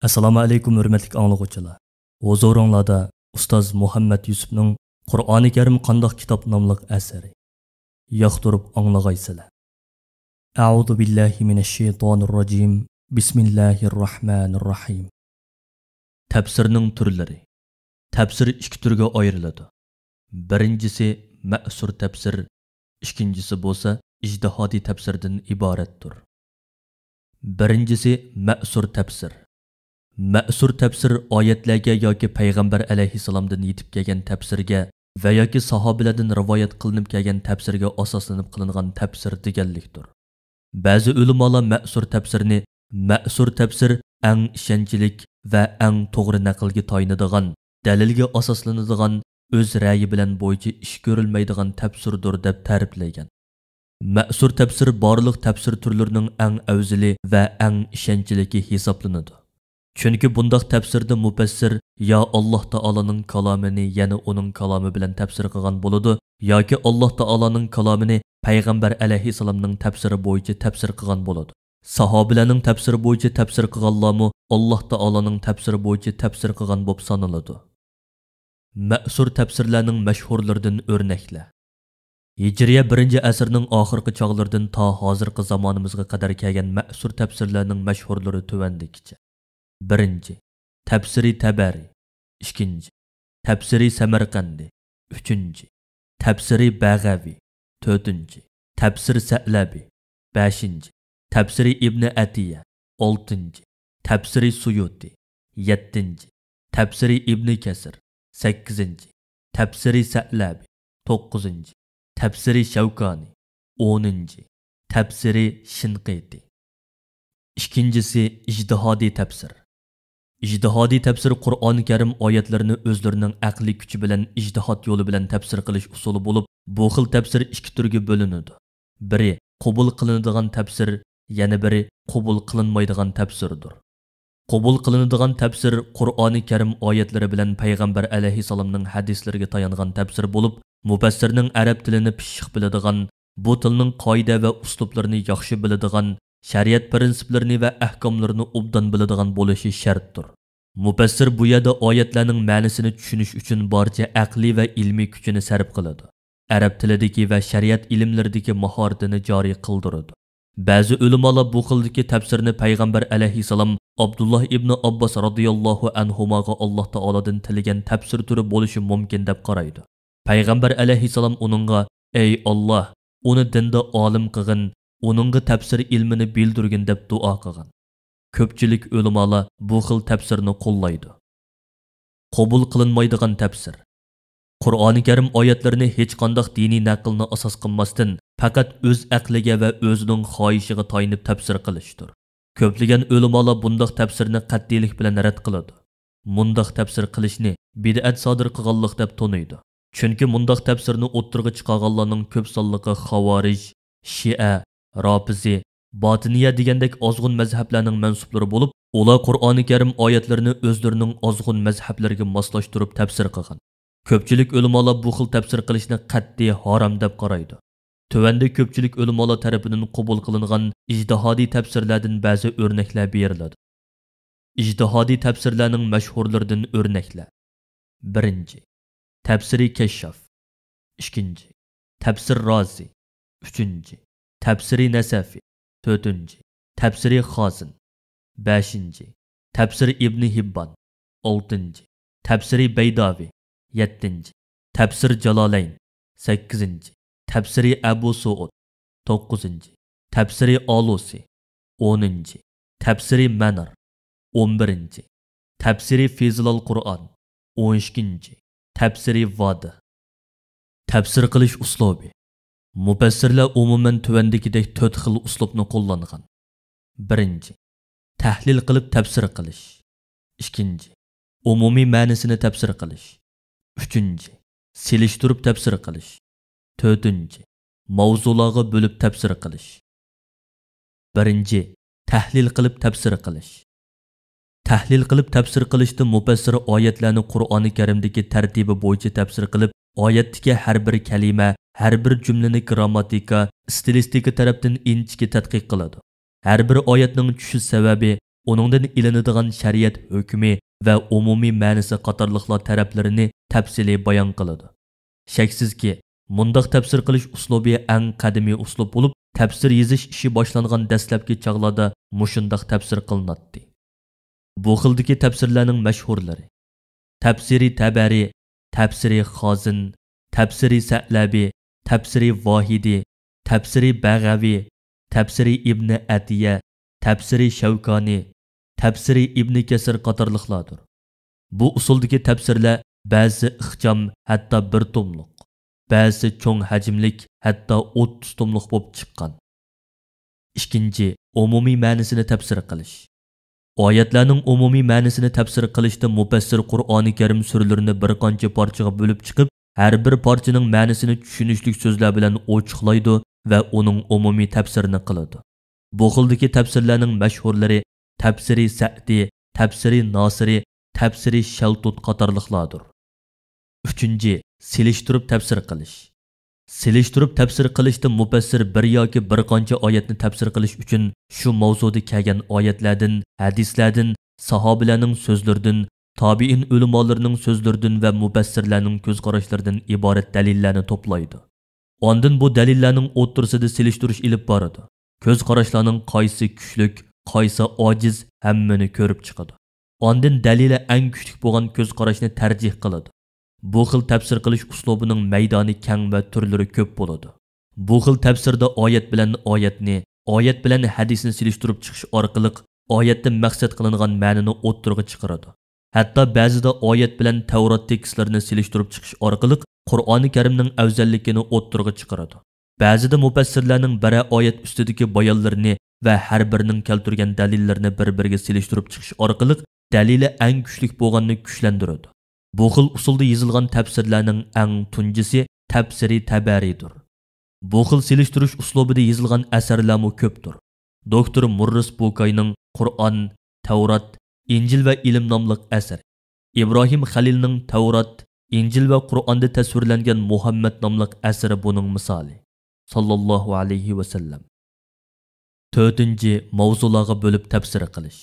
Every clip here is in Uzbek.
Assalomu alaykum hurmatli anglovchilar. Huzuringlarda ustoz Muhammad Yusufning Qur'oni Karim qandoq kitob nomli asari. Yoqtirib anglag'aysizlar. A'udhu billahi minash shaytonir rojim. Bismillahir rohmanir rohim. Tafsirning turlari. Tafsir ikki turga ayriladi. Birinchisi ma'sur tafsir, ikkinchisi bo'lsa ijtihodiy tafsirdan iboratdir. Birinchisi ma'sur tafsir. Ma'sur tafsir oyatlarga yoki payg'ambar alayhissalomdan yetib kelgan tafsirga va yoki sahobalardan rivoyat qilinib kelgan tafsirga asoslanib qilingan tafsir deganlikdir. Ba'zi ulamolar ma'sur tafsir eng ishonchlik va eng to'g'ri naqlga to'yinadigan, dalilga asoslanadigan, o'z ra'yi bilan bo'yicha ish ko'rilmaydigan tafsirdir deb ta'riflagan. Ma'sur tafsir barliq tafsir turlarining eng afzali va eng ishonchliga hisoblanadi. Chunki bundaq tafsirda mufassir ya Alloh taolaning kalomini yana uning kalomi bilan tafsir qilgan bo'ladi yoki Alloh taolaning kalomini payg'ambar alayhissalomning tafsiri bo'yicha tafsir qilgan bo'ladi. Sahobalarning tafsiri bo'yicha tafsir qilganlarmi Alloh taolaning tafsiri bo'yicha tafsir qilgan bo'lib sanaladi. Ma'sur tafsirlarning mashhurlaridan o'rnaklar. Hijriya 1-asrning oxirgi chog'laridan to hozirgi zamonimizga qadar kelgan ma'sur tafsirlarning mashhurlari tuvandikicha. Birinchi, Tafsiri Tabari. Ikkinchi, Tafsiri Samarqandi. Uchinchi, Tafsiri Bag'avi. To'rtinchi, Tafsir Sa'labi. Beshinchi, Tafsiri Ibn Atiya. Oltinchi, Tafsiri Suyuti. Yettinchi, Tafsiri Ibn Kasir. Sakkizinchi, Tafsiri Sa'labi. To'qqizinchi, Tafsiri Shavkani. O'ninchi, Tafsiri Shinqiti. İkincisi, ijtihodiy tafsir. İjtihodiy tafsir Qur'oni Karim oyatlarini o'zlarining aqliy kuchi bilan ijtihod yo'li bilan tafsir qilish usuli bo'lib, bu xil tafsir ikki turga bo'linadi. Biri qabul qilinadigan tafsir, yana biri qabul qilinmaydigan tafsirdir. Qabul qilinadigan tafsir Qur'oni Karim oyatlari bilan payg'ambar alayhissalomning hadislariga tayangan tafsir bo'lib, mufassirning arab tilini pishiq biladigan, bu tilning qoida va uslublarini yaxshi biladigan, shariat prinsiplarini va ahkomlarini obdan biladigan bo'lishi shartdir. Mufassir bu yerda oyatlarning ma'nosini tushunish uchun barcha aqliy va ilmiy kuchini sarf qiladi. Arab tilidagi va shariat ilmlaridagi mahoratini joriy qildiradi. Ba'zi ulamolar bu xildagi tafsirni payg'ambar alayhissalom Abdullah ibn Abbos radhiyallohu anhumaga Alloh taoladan tilagan tafsir turi bo'lishi mumkin deb qaraydi. Payg'ambar alayhissalom uningga: "Ey Alloh, uni dinda olim qilgin, uningga tafsir ilmini bildirgin" deb duo qilgan. Ko'pchilik ulamolar bu xil tafsirni qo'llaydi. Qabul qilinmaydigan tafsir. Qur'oni Karim oyatlarini hech qanday diniy naqlni asos qilmasdan, faqat o'z aqliga va o'zining xohishiga tayinib tafsir qilishdir. Ko'plagan ulamolar bundaq tafsirni qat'iylik bilan rad qiladi. Mundaq tafsir qilishni bid'at sodir qilganlik deb toniydi. Chunki mundaq tafsirni o'ttirg'i chiqarganlarning ko'p sonliqi Xavarij, Shia, Rafizi, Batiniya degandek ozg'un mazhablarning mansublari bo'lib, ular Qur'oni Karim oyatlarini o'zlarining ozg'un mazhablariga moslashtirib tafsir qilgan. Ko'pchilik ulamolar bu xil tafsir qilishni qat'iy harom deb qaraydi. Tövəndə ko'pchilik ulamolar tarafidan qabul qilingan ijtihodiy tafsirlardan ba'zi o'rnaklar beriladi. Ijtihodiy tafsirlarning mashhurlaridan o'rnaklar. Birinchi, Tafsiri Kashshaf. Ikkinchi, Tafsir Razi. Uchinchi, Tafsiri Nasafi. To'rtinchi, Tafsiri Xozin. Beshinchi, Tafsiri Ibn Hibban. Oltinchi, Tafsiri Baydavi. Yettinchi, Tafsir Jalolayn. Sakkizinchi, Tafsiri Abu Suud. To'qqizinchi, Tafsiri Alusi. O'ninchi, Tafsiri Manar. 11. Tafsiri Fizlul Qur'on. 12. Tafsiri Vadi. Tafsir qilish uslubi. Mufassirlar umuman tuvandagidek 4 xil uslubni qo'llangan. 1. Tahlil qilib tafsir qilish. 2. Umumiy ma'nosini tafsir qilish. 3. Selishtirib tafsir qilish. 4. Mavzularga bo'lib tafsir qilish. 1. Tahlil qilib tafsir qilish. Tahlil qilib tafsir qilishda mufassir oyatlarni Qur'oni Karimdagi tartibi bo'yicha tafsir qilib, oyatdagi har bir kalima, har bir jumlani grammatika, stilistika tarafdan inchiki tadqiq qiladi. Har bir oyatning tushish sababi uningdan ilinadigan shariat hukmi va umumiy ma'nisi qatorliqlar taraflarini tafsiliy bayon qiladi. Shaksizki, mundaq tafsir qilish uslubi eng qadimiy uslub bo'lib, tafsir yezish ishi boshlangan dastlabki chog'larda mushundaq tafsir qilinadi. Bu xildagi tafsirlarning mashhurlari: Tafsiri Tabari, Tafsiri Xozin, Tafsiri Sa'labi, Tafsiri Vohidi, Tafsiri Bag'avi, Tafsiri Ibn Atiya, Tafsiri Shavkani, Tafsiri Ibn Kasir qatorliqlardir. Bu usuldagi tafsirlar ba'zi ixcham, hatto bir tomliq, ba'zi cho'ng hajmlik, hatto 30 tomliq bo'lib chiqqan. Ikkinchi, umumiy ma'nosini tafsir qilish. Oyatlarning umumiy ma'nosini tafsir qilishda mufassir Qur'oni Karim suralarini bir qancha parchaga bo'lib chiqib, har bir parchaning ma'nosini tushunishli so'zlar bilan ochiqlaydi va uning umumiy tafsirini qiladi. Bu xildagi tafsirlarning mashhurlari Tafsiri Sa'di, Tafsiri Nasiri, Tafsiri Shaltut qatorliqlardir. Uchinchi, selishtirib tafsir qilish. Selishtirib tafsir qilishda mufassir bir yoki bir qancha oyatni tafsir qilish uchun shu mavzuda kelgan oyatlardan, hadislardan, sahobalarning so'zlaridan, tabiin ulamolarning so'zlaridan va mufassirlarning ko'z qarashlaridan iborat dalillarni to'playdi. Ondan bu dalillarning o'rtasida selishtirish ilib boradi. Ko'z qarashlarning qaysi kuchlik, qaysi ojiz hammani ko'rib chiqadi. Ondan dalili eng kuchli bo'lgan ko'z qarashni tarjih qiladi. Bu xil tafsir qilish uslubining maydoni keng va turlari ko'p bo'ladi. Bu xil tafsirda oyat bilan hadisni selishtirib chiqish orqali oyatdan maqsad qilingan ma'noni o'ttirg'i chiqaradi. Hatto ba'zida oyat bilan Tavrat tekstlarini selishtirib chiqish orqali Qur'oni Karimning afzalligini o'ttirg'i chiqaradi. Ba'zida mufassirlarning biri oyat ustidagi bayonlarini va har birining keltirgan dalillarini bir-biriga selishtirib chiqish orqali dalili eng kuchli bo'lganini kuchlantiradi. Bu xil usulda yozilgan tafsirlarning eng tunjisi Tafsiri Tabaridir. Bu xil selishtirish uslubida yozilgan asarlarmi ko'pdir. Doktor Murris Bukayning Qur'on, Tavrat, Injil va ilm nomli asari, Ibrohim Xalilning Tavrat, Injil va Qur'onda tasvirlangan Muhammad nomli asari buning misoli. Sallallohu alayhi va sallam. 4. Mavzularga bo'lib tafsir qilish.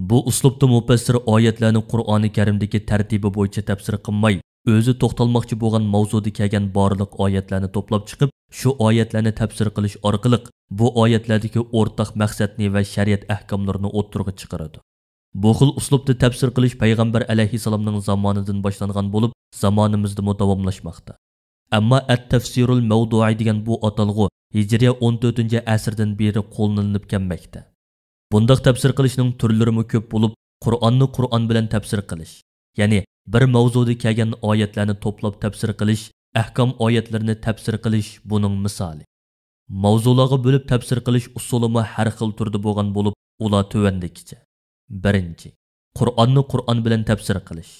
Bu uslubda mufassir oyatlarni Qur'oni Karimdagi tartibi bo'yicha tafsir qilmay, o'zi to'xtalmoqchi bo'lgan mavzuda kelgan barliq oyatlarni to'plab chiqib, shu oyatlarni tafsir qilish orqali bu oyatlardagi o'rtaq maqsadni va shariat ahkomlarini o'ttirg'i chiqaradi. Bu xil uslubda tafsir qilish payg'ambar alayhisalomning zamonidan boshlangan bo'lib, zamonimizda davomlashmoqda. Ammo at-tafsirul mavdu'i degan bu atalg'u Hijriya 14-asrdan beri qo'llanilib kelmoqda. Bundaq tafsir qilishning turlari ko'p bo'lib, Qur'onni Qur'on bilan tafsir qilish, ya'ni bir mavzuda kelgan oyatlarni to'plab tafsir qilish, ahkom oyatlarini tafsir qilish buning misoli. Mavzularga bo'lib tafsir qilish usulimi har xil turda bo'lgan bo'lib, ular tuvandikicha. 1. Qur'onni Qur'on bilan tafsir qilish.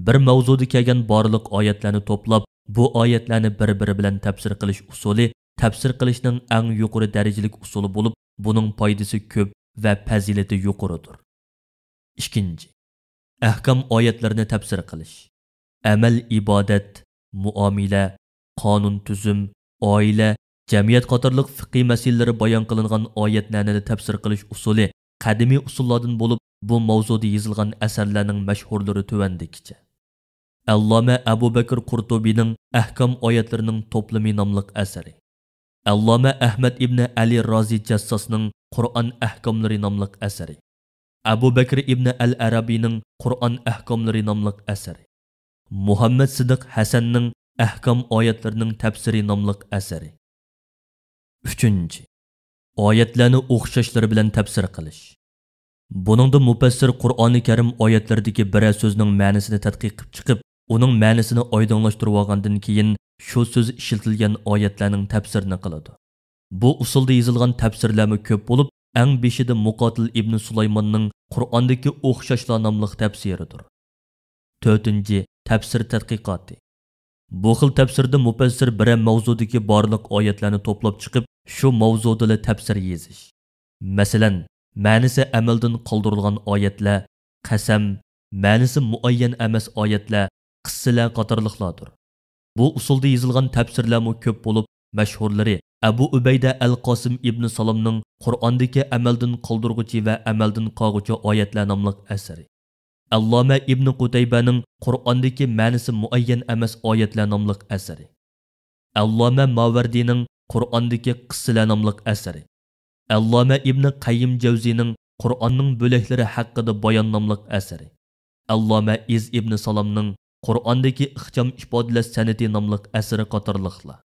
Bir mavzuda kelgan barliq oyatlarni to'plab, bu oyatlarni bir-biri bilan tafsir qilish usuli tafsir qilishning eng yuqori darajalik usuli bo'lib, buning foydasi ko'p va fazilati yuqoridir. 2. Ahkam oyatlarini tafsir qilish. Amal, ibodat, muomala, qonun tuzum, oila, jamiyat qatorliq fiqh masalalari bayon qilingan oyatlarni tafsir qilish usuli qadimiy usullardan bo'lib, bu mavzuda yozilgan asarlarning mashhurlari tuvandikicha. Alloma Abu Bakr Qurtubining Ahkam oyatlarining to'plami nomli asari. Alloma Ahmad ibn Ali Rozi Jassosning Qur'on ahkomlari nomli asari. Abu Bakr ibn al-Arabiyning Qur'on ahkomlari nomli asari. Muhammad Sidiq Hasanning Ahkam oyatlarining tafsiri nomli asari. 3. Oyatlarni o'xshashlari bilan tafsir qilish. Buningda mufassir Qur'oni Karim oyatlaridagi bir so'zning ma'nosini tadqiq qilib chiqib, uning ma'nosini oydinlashtirib olgandan keyin shu so'z ishlatilgan oyatlarning tafsirini qiladi. Bu usulda yozilgan tafsirlarmi ko'p bo'lib, eng beshida Muqotil ibn Sulaymonning Qur'ondagi o'xshashlar nomli tafsiridir. 4. Tafsir tadqiqoti. Bu xil tafsirda mufassir bir mavzudagi barliq oyatlarni to'plab chiqib, shu mavzuda tafsir yozish. Masalan, ma'nosi amaldan qoldirilgan oyatlar, qasam, ma'nosi muayyan emas oyatlar, qissalar qatorliqlardir. Bu usulda yozilgan tafsirlarmi ko'p bo'lib, mashhurlari Abu Ubayda Al-Qasim ibn Salamning Qur'ondagi amaldan qoldirg'uchi va amaldan qolg'uchi oyatlar nomli asari. Alloma ibn Qutaybaning Qur'ondagi ma'nosi muayyan emas oyatlar nomli asari. Alloma Mawardining Qur'ondagi qissalar nomli asari. Alloma ibn Qayyim Javziyning Qur'onning bo'laklari haqida bayon nomli asari. Alloma İz ibn Salamning Qur'ondagi ixcham ifodalash san'ati nomli asari qatorliqlar.